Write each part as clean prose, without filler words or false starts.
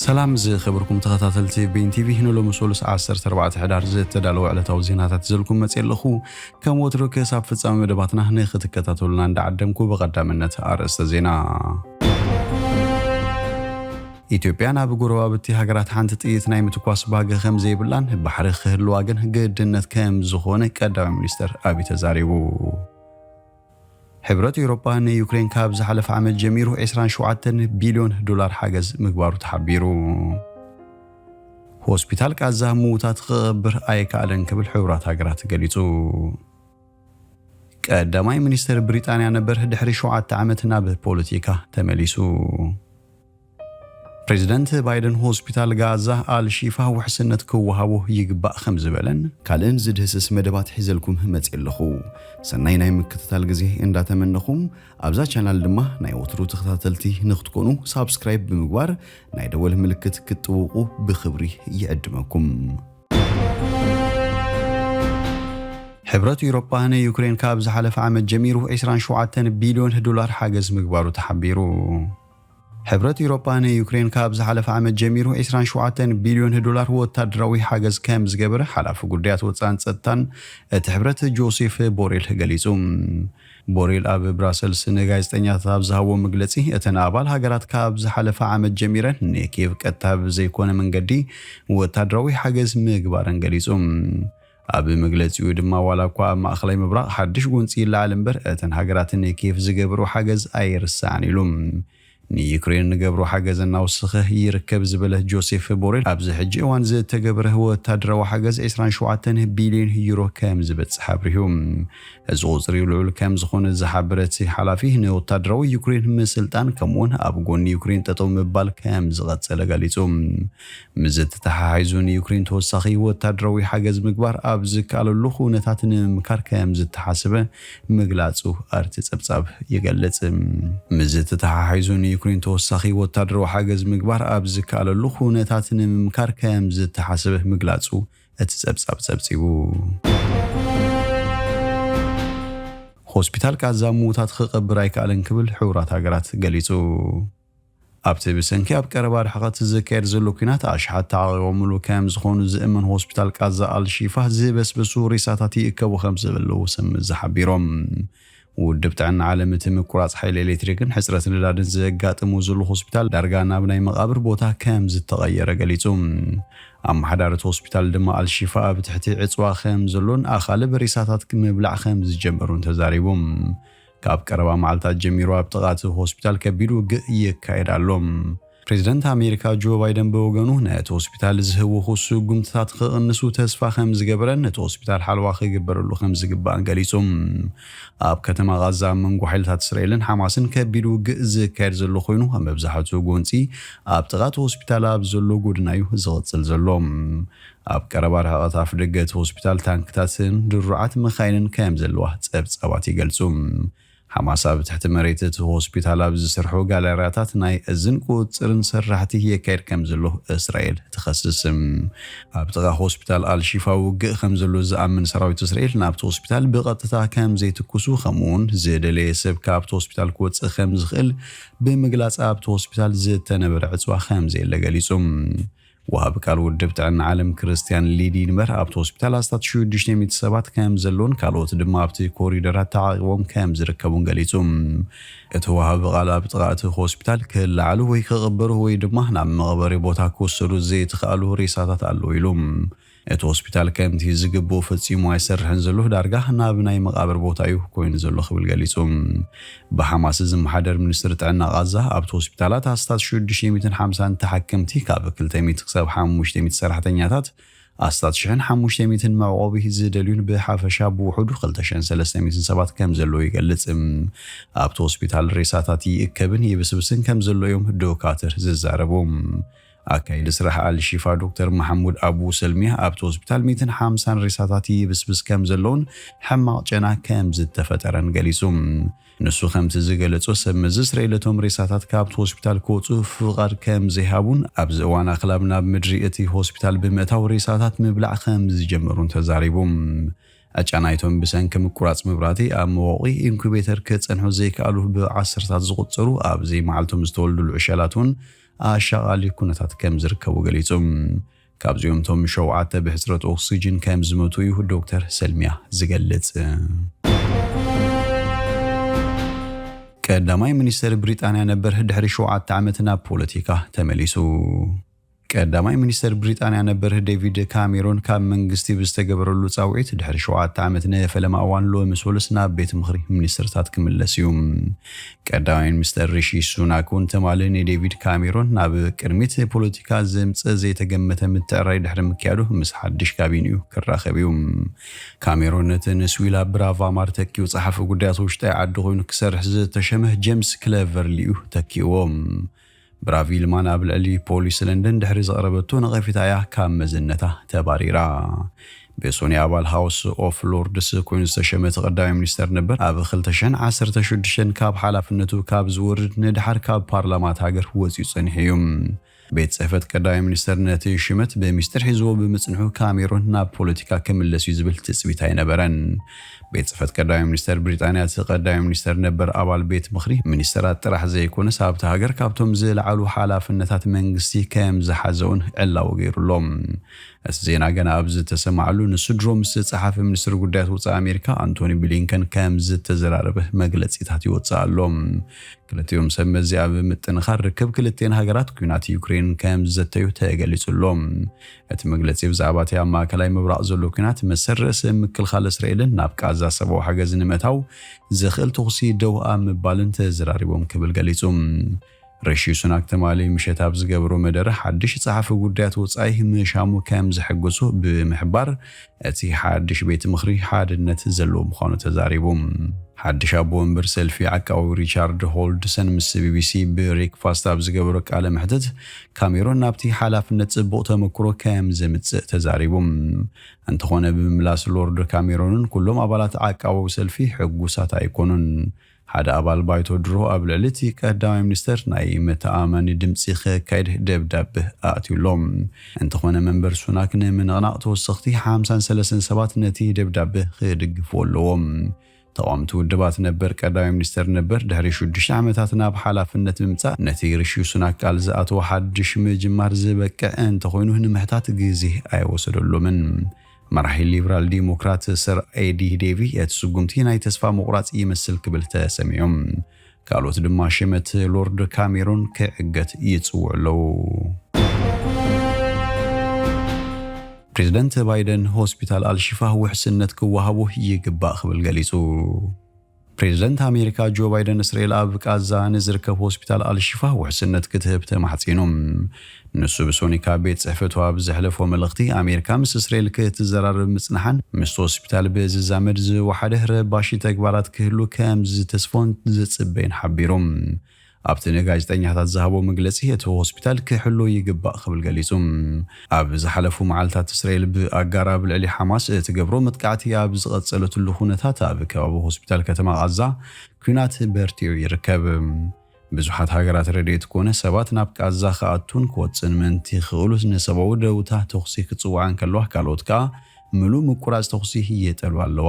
سلام زي خبركم تخاتلتي بين تي في هنا لو مسؤول ساعة 14 زي تدالو على توزينات تزلكم مسيلخو كم وترك حساب فصام مدباتنا هنا ختكتاتولنا ندعدمكو بقدامنت أرسط زينا ኢትዮጵያን ኣብ ጎረባብቲ ሃገራት ሓንቲ ጥይት ናይ ምትኳስ ባገ ከም ዘይብላን ባሕሪ ክህልዋ ግን ግድነት ከም ዝኾነ ቀዳማይ ሚኒስትር አብይ ተዛሪቡ ሕብረት ኤውሮፓ ንዩክሬን ካብ ዝሓለፈ ዓመት ጀሚሩ 27 ቢልዮን ዶላር ሓገዝ ምግባሩ ተሓቢሩ ሆስፒታል ቃዛ ሙታት ክቕብር ኣይከኣለን ክብል ሕብራት ሃገራት ገሊጹ ቀዳማይ ሚኒስትር ብሪጣንያ ነበር ድሕሪ 7 ዓመት ናብ ፖለቲካ ተመሊሱ ፕሬዝዳንት ባይደን ሆስፒታል ጋዛ አልሺፋ ወሕስነት ክወሃቦ ይግባእ ከም ዝበለን ካልእን ዝድህስስ መደባት ሒዘልኩም መጽለኹ ሰናይ ናይ ምክትታል ግዜ እንዳተመነኹም ኣብዛ ቻናል ድማ ናይ ወትሩ ተኸታተልቲ ንኽትኮኑ ሳብስክራይብ ብምግባር ናይ ደወል ምልክት ክትጥውቁ ብኽብሪ ይዕድመኩም ሕብረት ኤውሮፓ ንዩክሬን ካብ ዝሓለፈ ዓመት ጀሚሩ 27 ቢልዮን ዶላር ሓገዝ ምግባሩ ተሓቢሩ ሕብረት ኤውሮፓ ንዩክሬን ካብ ዝሓለፈ ዓመት ጀሚሩ 27 ቢልዮን ዶላር ወታደራዊ ሓገዝ ከም ዝገበረ ሓላፊ ጉዳያት ወጻኢን ጸጥታን እቲ ሕብረት ጆሴፍ ቦሬል ገሊጹ ቦሬል ኣብ ብራሰልስ ንጋዜጠኛታት ኣብ ዝሃቦ መግለጺ እተን ኣባል ሃገራት ካብ ዝሓለፈ ዓመት ጀሚረን ንኪየቭ ቀጥታ ዘይኮነ መንገዲ ወታደራዊ ሓገዝ ምግባረን ገሊጹ ኣብ መግለጺኡ ድማ ዋላ እኳ ማእኸላይ ምብራቕ ሓድሽ ጎንፂ ይለዓል እምበር እተን ሃገራት ንኪየቭ ዝገብሩ ሓገዝ ኣይርሳዕን ኢሉ ንዩክሬን ንገብሩ ሓገዝና ወስኸ ይርከብ ዝበለ ጆሴፍ ቦሬል ኣብዚ ሕጂ እዋን ዝተገብረ ወታደራዊ ሓገዝ 27 ቢልዮን ዩሮ ከም ዝበጽሕ ኣብሪሁ እዚ ቁጽሪ ልዑል ከም ዝኾነ ዝሓበረት ሓላፊ ንወታደራዊ ዩክሬን ምስልጣን ከምውን ኣብ ጎኒ ዩክሬን ጠጠው ምባል ከም ዝቐጸለ ገሊጹ ምዝተተሓሒዙ ንዩክሬን ተወሳኺ ወታደራዊ ሓገዝ ምግባር ኣብ ዝከኣለሉ ኩነታት ንምምካር ከም ዝተሓሰበ ምግላጹ ኣርቲ ጸብጻብ ይገልጽ ምዝተተሓሒዙ ዩክሬን ተወሳኺ ወታደራዊ ሓገዝ ምግባር ኣብ ዝከኣለሉ ኩነታት ንምምካር ከም ዝተሓሰበ ምግላጹ እቲ ጸብጻብ ጸብጺቡ ሆስፒታል ቃዛ ሙታት ክቕብር ኣይከኣለን ክብል ሕብራት ሃገራት ገሊጹ ኣብቲ ብሰንኪ ኣብ ቀረባ ርሕቐት ዝካየድ ዘሎ ኩናት ኣሽሓት ተዓቂቦሙሉ ከም ዝኾኑ ዝእመን ሆስፒታል ቃዛ አልሺፋ ዝበስበሱ ሬሳታት ይእከቡ ከም ዘበለው ስም ዝሓቢሮም ውድብ ጥዕና ዓለም እቲ ምቁራጽ ሓይሊ ኤሌክትሪክን ሕጽረት ነዳድን ዘጋጥሙ ዘሎ ሆስፒታል ዳርጋ ናብ ናይ መቃብር ቦታ ከም ዝተቐየረ ገሊጹ ኣመሓዳሪት ሆስፒታል ድማ አልሺፋ ኣብ ትሕቲ ዕጽዋ ከም ዘሎን ኣኻልብ ሬሳታት ምብላዕ ከም ዝጀመሩን ተዛሪቦም ካብ ቀረባ መዓልታት ጀሚሩ ኣብ ጥቓት ሆስፒታል ከቢዱ ውግእ ይካየድ ኣሎ ፕሬዝዳንት ኣሜሪካ ጆ ባይደን በወገኑ ነቲ ሆስፒታል ዝህቦ ጉምትታት ክቕንሱ ተስፋ ከም ዝገበረን ነቲ ሆስፒታል ሓልዋ ክግበረሉ ከም ዝግባእን ገሊጹ ኣብ ከተማ ጋዛ መንጎ ሓይልታት እስራኤልን ሓማስን ከቢዱ ውግእ ዝካየድ ዘሎ ኮይኑ መብዛሕትኡ ጎንፂ ኣብ ጥቓት ሆስፒታል ኣብ ዘሎ ጎድናዩ ዝቕጽል ዘሎ ኣብ ቀረባ ርሕቐት ኣፍ ደገ እቲ ሆስፒታል ታንክታትን ድሩዓት መኻይንን ከም ዘለዋ ጸብጻባት ይገልጹ ሓማስ ኣብ ትሕቲ መሬት እቲ ሆስፒታል ኣብ ዝሰርሑ ጋለርያታት ናይ እዝን ቁጽርን ስራሕቲ የካየድ ከም ዘሎ እስራኤል ትኸስስ ኣብ ጥቓ ሆስፒታል አልሺፋ ውግእ ከም ዘሎ ዝኣምን ሰራዊት እስራኤል ናብቲ ሆስፒታል ብቐጥታ ከም ዘይትኩሱ ከምኡውን ዝደለየ ሰብ ካብቲ ሆስፒታል ክወፅእ ከም ዝኽእል ብምግላጽ ኣብቲ ሆስፒታል ዝተነበረ ዕጽዋ ከም ዘየለ ገሊጹ وهاب قال ውድብ ጥዕና ዓለም ክርስቲያን ሊዲ ንበር ኣብቲ ሆስፒታል ኣስታት 600 ሰባት ከም ዘሎን ካልኦት ድማ ኣብቲ ኮሪደራት ተዓቂቦም ከም ዝርከቡን ገሊጹ እቲ ወሃብ ቃል ኣብ ጥቓት ሆስፒታል ክለዓሉ ወይ ክቕበሩ ወይ ድማ ናብ መቕበሪ ቦታ ክወሰዱ ዘይትኽኣሉ ሬሳታት ኣለዉ ኢሉ እቲ ሆስፒታል ከምቲ ዝግቦ ፈጺሙ ኣይሰርሕን ዘሎ ዳርጋ ናብ ናይ መቃብር ቦታ እዩ ኮይኑ ዘሎ ክብል ገሊጹ ብሓማስ ዝመሓደር ሚኒስትር ጥዕና ጋዛ ኣብቲ ሆስፒታላት ኣስታት 650 ተሓከምቲ ካብ 200 ክሳብ 500 ሰራሕተኛታት ኣስታት 1500 መዕቆቢ ዝደልዩን ብሓፈሻ ብውሕዱ 2300 ሰባት ከም ዘሎ ይገልጽ ኣብቲ ሆስፒታል ሬሳታት ይእከብን ይብስብስን ከም ዘሎ እዮም ዶክተር ዝዛረቡ ኣካይድ ስራሕ አልሺፋ ዶክተር መሐሙድ አቡ ሰልሚያ ኣብቲ ሆስፒታል 150 ሬሳታት ይብስብስ ከም ዘለውን ሕማቕ ጨና ከም ዝተፈጠረን ገሊጹ ንሱ ከምቲ ዝገለጾ ሰብ መዝ እስራኤለቶም ሬሳታት ካብቲ ሆስፒታል ክወፁ ፍቃድ ከም ዘይሃቡን ኣብዚ እዋን ኣኽላብ ናብ ምድሪ እቲ ሆስፒታል ብምእታው ሬሳታት ምብላዕ ከም ዝጀመሩን ተዛሪቦም ኣጫናይቶም ብሰንኪ ምቁራጽ መብራህቲ ኣብ መዋቕሪ ኢንኩቤተር ክጸንሑ ዘይከኣሉ ብዓሰርታት ዝቑጸሩ ኣብዚ መዓልቶም ዝተወልዱ ዕሸላቱን ኣሻቓሊ ኩነታት ከም ዝርከቡ ገሊጾም ካብዚኦም ቶም 7 ብሕጽረት ኦክሲጅን ከም ዝመቱ እዩ ዶክተር ሰልሚያ ዝገልጽ። ቀዳማይ ሚኒስትር ብሪጣንያ ነበር ድሕሪ 7 ዓመት ናብ ፖለቲካ ተመሊሱ። ቀዳማይ ሚኒስትር ብሪጣንያ ነበር ዴቪድ ካሜሮን ካብ መንግስቲ ብዝተገበረሉ ጻውዒት ድሕሪ 7 ዓመት ንፈለማ እዋን ሎሚ ሰሉስ ናብ ቤት ምኽሪ ሚኒስትርታት ክምለስ እዩ። ቀዳማይ ሚኒስትር ሪሺ ሱናክ እውን ተማሊ ንዴቪድ ካሜሮን ናብ ቅድሚት ፖለቲካ ዘምጽእ ዘይተገመተ ምትዕራይ ድሕሪ ምክያዱ ምስ ሓድሽ ካቢነኡ ክራኸብ እዩ። ካሜሮን ነቲ ንስዊላ ብራቫ ማርተኪው ጸሓፊ ጉዳያት ውሽጣዊ ዓዲ ኮይኑ ክሰርሕ ዝተሸመህ ጄምስ ክሌቨርሊ እዩ ተኪዎም። ብራቪል ማን ኣብ ልዕሊ ፖሊስ ለንደን ድሕሪ ዘቕረበቶ ነቐፊታ እያ ካብ መዝነታ ተባሪራ። ቤሶኒ ኣባል ሃውስ ኦፍ ሎርድስ ኮይኑ ዝተሸመ ተቐዳማይ ሚኒስተር ነበር ኣብ 2016 ካብ ሓላፍነቱ ካብ ዝውርድ ንድሓር ካብ ፓርላማት ሃገር ወፂኡ ጸኒሑ እዩ። ቤት ጽሕፈት ቀዳማይ ሚኒስተር ነቲ ሽመት ብምስጢር ሒዝዎ ብምጽንሑ ካሜሮን ናብ ፖለቲካ ክምለስ እዩ ዝብል ትጽቢት ኣይነበረን። ቤት ጽሕፈት ቀዳማይ ሚኒስተር ብሪጣንያ ቀዳማይ ሚኒስተር ነበር ኣባል ቤት ምኽሪ ሚኒስተራት ጥራሕ ዘይኮነስ ኣብቲ ሃገር ካብቶም ዝለዓሉ ሓላፍነታት መንግስቲ ከም ዝሓዘውን ዕላው ገይሩሎም። እቲ ዜና ገና ኣብ ዝተሰማዓሉ ንስድሮ ምስ ጸሓፊ ሚኒስትር ጉዳያት ወፃኢ ኣሜሪካ አንቶኒ ብሊንከን ከም ዝተዘራረበ መግለጺታት ይወጽእ ኣሎም። ክልቲኦም ሰብ መዚ ኣብ ምጥንኻር ርክብ ክልቴን ሃገራት ኩናት ዩክሬን ከም ዘተዩ ተገሊጹሎም። እቲ መግለጺ ብዛዕባ እቲ ኣብ ማእከላይ ምብራቕ ዘሎ ኩናት መሰረት ምክልኻል እስራኤልን ናብ ጋዛ ሰብኣዊ ሓገዝ ንምእታው ዝኽእል ተኹሲ ደው ኣብ ምባልን ተዘራሪቦም ክብል ገሊጹ። ሪሺ ሱናክ ተማሊ ምሸት ኣብ ዝገብሮ መደረ ሓድሽ ጸሓፊ ጉዳያት ወፃኢ ምሻሙ ከም ዝሕግዙ ብምሕባር እቲ ሓድሽ ቤት ምኽሪ ሓድነት ዘለዎ ምዃኑ ተዛሪቡ። ሓድሽ ኣቦ ወንበር ሰልፊ ዓቃዊ ሪቻርድ ሆልድሰን ምስ ቢቢሲ ብሬክፋስት ኣብ ዝገብሮ ቃለ መሕተት ካሜሮን ናብቲ ሓላፍነት ጽቡቕ ተመክሮ ከም ዘምጽእ ተዛሪቡ። እንተኾነ ብምምላስ ሎርድ ካሜሮንን ኩሎም ኣባላት ዓቃዊ ሰልፊ ሕጉሳት ኣይኮኑን። ሓደ ኣባል ባይቶ ድሮ ኣብ ልዕሊ እቲ ቀዳማይ ሚኒስተር ናይ መተኣመኒ ድምፂ ክካይድ ደብዳቤ ኣእትዩሎም። እንተኾነ መንበር ሱናክ ንምንቕናቕ ተወሰኽቲ 53 ሰባት ነቲ ደብዳቤ ክድግፍዎ ኣለዎም። ተቃውምቲ ውድባት ነበር ቀዳማይ ሚኒስተር ነበር ድሕሪ 6 ዓመታት ናብ ሓላፍነት ምምጻእ ነቲ ሪሺ ሱናክ ቃል ዝኣተወ ሓድሽ ምጅማር ዝበቅዕ እንተኾይኑ ንምሕታት ግዜ ኣይወሰደሎምን። መራሒ ሊበራል ዲሞክራት ሰር ኤዲ ዴቪ እቲ ስጉምቲ ናይ ተስፋ መቁራጽ ይመስል ክብል ተሰሚዖም። ካልኦት ድማ ሽመት ሎርድ ካሜሮን ክዕገት ይጽውዑ ኣለዉ። ፕሬዝደንት ባይደን ሆስፒታል አልሺፋ ውሕስነት ክወሃቡ ይግባእ ክብል ገሊጹ። ፕሬዝደንት ኣሜሪካ ጆ ባይደን እስራኤል ኣብ ጋዛ ንዝርከብ ሆስፒታል አልሺፋ ውሕስነት ክትህብ ተማሕጺኖም። ንሱ ብሶኒካ ቤት ጽሕፈቱ ኣብ ዘሕለፎ መልእኽቲ ኣሜሪካ ምስ እስራኤል ክትዘራርብ ምጽናሓን ምስ ሆስፒታል ብዝዛመድ ዝወሓደ ረባሺ ተግባራት ክህሉ ከም ዝተስፎን ዝጽበይን ሓቢሮም። ኣብቲ ንጋዜጠኛታት ዝሃቦ መግለጺ እቲ ሆስፒታል ክሕሎ ይግባእ ክብል ገሊጹ። ኣብ ዝሓለፉ መዓልታት እስራኤል ብኣጋር ኣብ ልዕሊ ሓማስ እትገብሮ መጥቃዕቲ ኣብ ዝቐጸለትሉ ኩነታት ኣብ ከባቢ ሆስፒታል ከተማ ጋዛ ኩናት በርቲዑ ይርከብ። ብዙሓት ሃገራት ረድኤት ኮነ ሰባት ናብ ጋዛ ክኣቱን ክወፅን ምንቲ ክኽእሉ ንሰብኣዊ ደውታ ተኹሲ ክጽዋዓን ከለዋ ካልኦት ከዓ ምሉእ ምቁራጽ ተኹሲ ይጠልቡ ኣለዋ።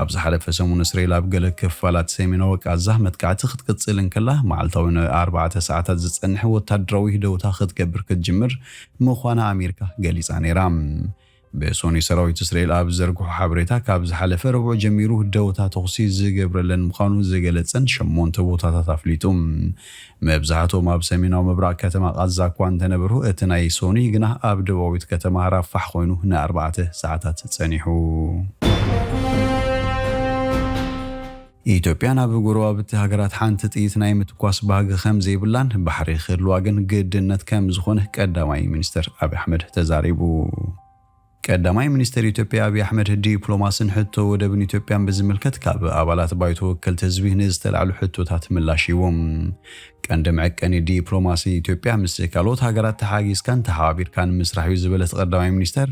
ኣብ ዝሓለፈ ሰሙን እስራኤል ኣብ ገለ ክፋላት ሰሜናዊ ጋዛ መጥቃዕቲ ክትቅጽል እንከላ መዓልታዊ 4 ሰዓታት ዝጸንሕ ወታደራዊ ደውታ ክትገብር ክትጅምር ምዃና ኣሜሪካ ገሊጻ ነይራ። በሶኒ ሰራዊት እስራኤል ኣብ ዘርግሑ ሓበሬታ ካብ ዝሓለፈ ረቡዕ ጀሚሩ ደውታ ተኹሲ ዝገብረለን ምዃኑ ዝገለጸን 8 ቦታታት ኣፍሊጡ። መብዛሕትኦም ኣብ ሰሜናዊ ምብራቕ ከተማ ጋዛ እኳ እንተነበሩ እቲ ናይ ሶኒ ግና ኣብ ደቡባዊት ከተማ ራፋሕ ኮይኑ ን4 ሰዓታት ጸኒሑ። ኢትዮጵያ ናብ ጎረባብቲ ሃገራት ሓንቲ ጥይት ናይ ምትኳስ ባህጊ ከም ዘይብላን ባሕሪ ክህልዋ ግን ግድነት ከም ዝኾነ ቀዳማይ ሚኒስትር ኣብይ ኣሕመድ ተዛሪቡ። ቀዳማይ ሚኒስትር ኢትዮጵያ ኣብይ ኣሕመድ ዲፕሎማስን ሕቶ ወደብን ኢትዮጵያን ብዝምልከት ካብ ኣባላት ባይቶ ወከልቲ ህዝቢ ንዝተላዕሉ ሕቶታት ምላሽ ሂቦም። ቀንዲ መዐቀኒ ዲፕሎማሲ ኢትዮጵያ ምስ ካልኦት ሃገራት ተሓጊዝካን ተሓባቢርካን ምስራሕ እዩ ዝበለት ቀዳማይ ሚኒስትር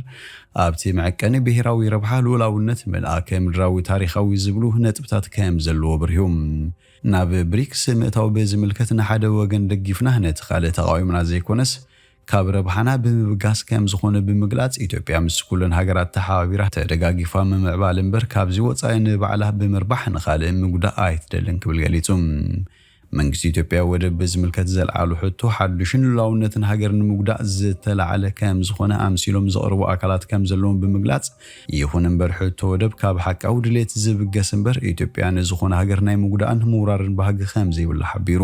ኣብቲ መዐቀኒ ብሄራዊ ረብሓ ልኡላውነት መልኣከ ምድራዊ ታሪኻዊ ዝብሉ ነጥብታት ከም ዘለዎ ብርሂዮም። ናብ ብሪክስ ምእታው ብዝምልከት ንሓደ ወገን ደጊፍና ነቲ ካልእ ተቃዊምና ዘይኮነስ ካብ ረብሓና ብምብጋስ ከም ዝኾነ ብምግላጽ ኢትዮጵያ ምስ ኩለን ሃገራት ተሓባቢራ ተደጋጊፋ ምምዕባል እምበር ካብዚ ወፃኢ ንባዕላ ብምርባሕ ንኻልእ ምጉዳእ ኣይትደልን ክብል ገሊጹ። መንግስቲ ኢትዮጵያ ወደብ ብዝምልከት ዘልዓሉ ሕቶ ሓድሽን ሉዓላውነትን ሃገር ንምጉዳእ ዝተለዓለ ከም ዝኾነ ኣምሲሎም ዘቕርቡ ኣካላት ከም ዘለዎም ብምግላጽ ይኹን እምበር ሕቶ ወደብ ካብ ሓቃዊ ድሌት ዝብገስ እምበር ኢትዮጵያ ንዝኾነ ሃገር ናይ ምጉዳእን ምውራርን ባህጊ ከም ዘይብላ ሓቢሩ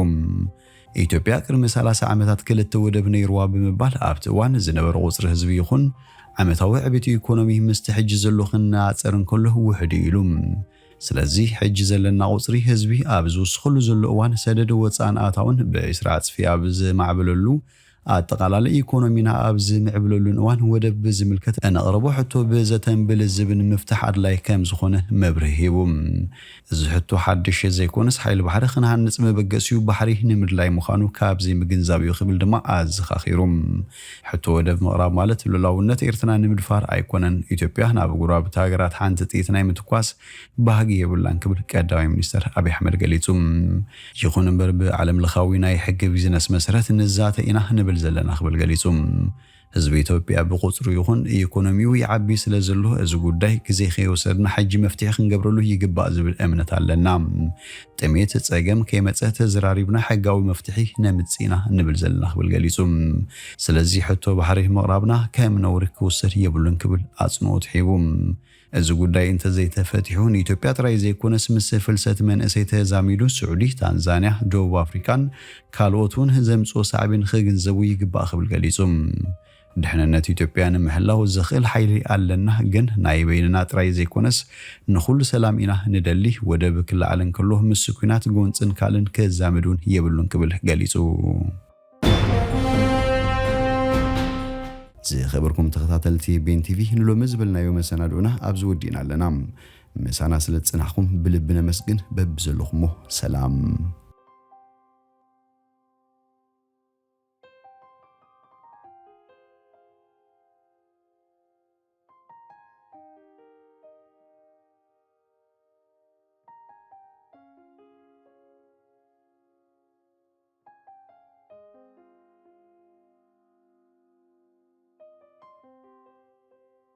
ኢትዮጵያ ቅድሚ 30 ዓመታት ክልተ ወደብ ነይርዋ ብምባል ኣብቲ እዋን ዝነበረ ቁጽሪ ህዝቢ ይኹን ዓመታዊ ዕብየት ኢኮኖሚ ምስቲ ሕጂ ዘሎ ክነጻጸር እንከሎ ውሕድ ኢሉ ስለዚህ ሕጂ ዘለና ቁጽሪ ህዝቢ ኣብ ዝውስኸሉ ዘሎ እዋን ሰደድ ወጻእን ኣታውን ብስርዓት ጽፊ ኣብ ዝማዕበለሉ ኣጠቃላሊ ኢኮኖሚና ኣብ ዝምዕብለሉን እዋን ወደብ ብዝምልከት ኣነቕረቦ ሕቶ ብዘተንብል ዝብን ምፍታሕ ኣድላይ ከም ዝኾነ መብርሂ ሂቡ እዚ ሕቶ ሓድሽ ዘይኮነስ ሓይሊ ባሕሪ ክንሃንጽ መበገሲኡ ባሕሪ ንምድላይ ምዃኑ ካብዚ ምግንዛብ እዩ ክብል ድማ ኣዘኻኺሩ ሕቶ ወደብ ምቕራብ ማለት ሉዓላውነት ኤርትራ ንምድፋር ኣይኮነን ኢትዮጵያ ናብ ጉራብቲ ሃገራት ሓንቲ ጥኢት ናይ ምትኳስ ባህጊ የብላን ክብል ቀዳማይ ሚኒስተር ኣብይ ኣሕመድ ገሊጹ ይኹን እምበር ብዓለም ለኻዊ ናይ ሕጊ ቢዝነስ መሰረት ንዛተ ኢና ንብል ዘለና ክብል ገሊጹ ህዝቢ ኢትዮጵያ ብቁጽሩ ይኹን ኢኮኖሚው ይዓቢ ስለ ዘሎ እዚ ጉዳይ ግዜ ከይወሰድና ሕጂ መፍትሒ ክንገብረሉ ይግባእ ዝብል እምነት ኣለና ጥሜት ጸገም ከይመጸ ተዘራሪብና ሕጋዊ መፍትሒ ነምጽኢና ንብል ዘለና ክብል ገሊጹ ስለዚ ሕቶ ባሕሪ ምቕራብና ከም ነውሪ ክውሰድ የብሉን ክብል ኣጽንኦት ሂቡ እዚ ጉዳይ እንተ ዘይተፈቲሑ ንኢትዮጵያ ጥራይ ዘይኮነስ ምስ ፍልሰት መንእሰይ ተዛሚዱ ስዑዲ ታንዛንያ ደቡብ ኣፍሪካን ካልኦትን ዘምጽኦ ሳዕብን ክግንዘቡ ይግባእ ክብል ገሊጹ ድሕንነት ኢትዮጵያ ንምሕላው ዝኽእል ሓይሊ ኣለና ግን ናይ በይንና ጥራይ ዘይኮነስ ንኹሉ ሰላም ኢና ንደሊ ወደብ ክለዓለን ከሎ ምስ ኩናት ጎንፅን ካልን ከዛምዱን የብሉን ክብል ገሊጹ ዝኸበርኩም ተኸታተልቲ ቤን ቲቪ ንሎሚ ዝብልናዮ መሰናዶና ኣብዚ ወዲና ኣለና ምሳና ስለ ጽናሕኩም ብልብነ መስግን በብዘለኹሞ ሰላም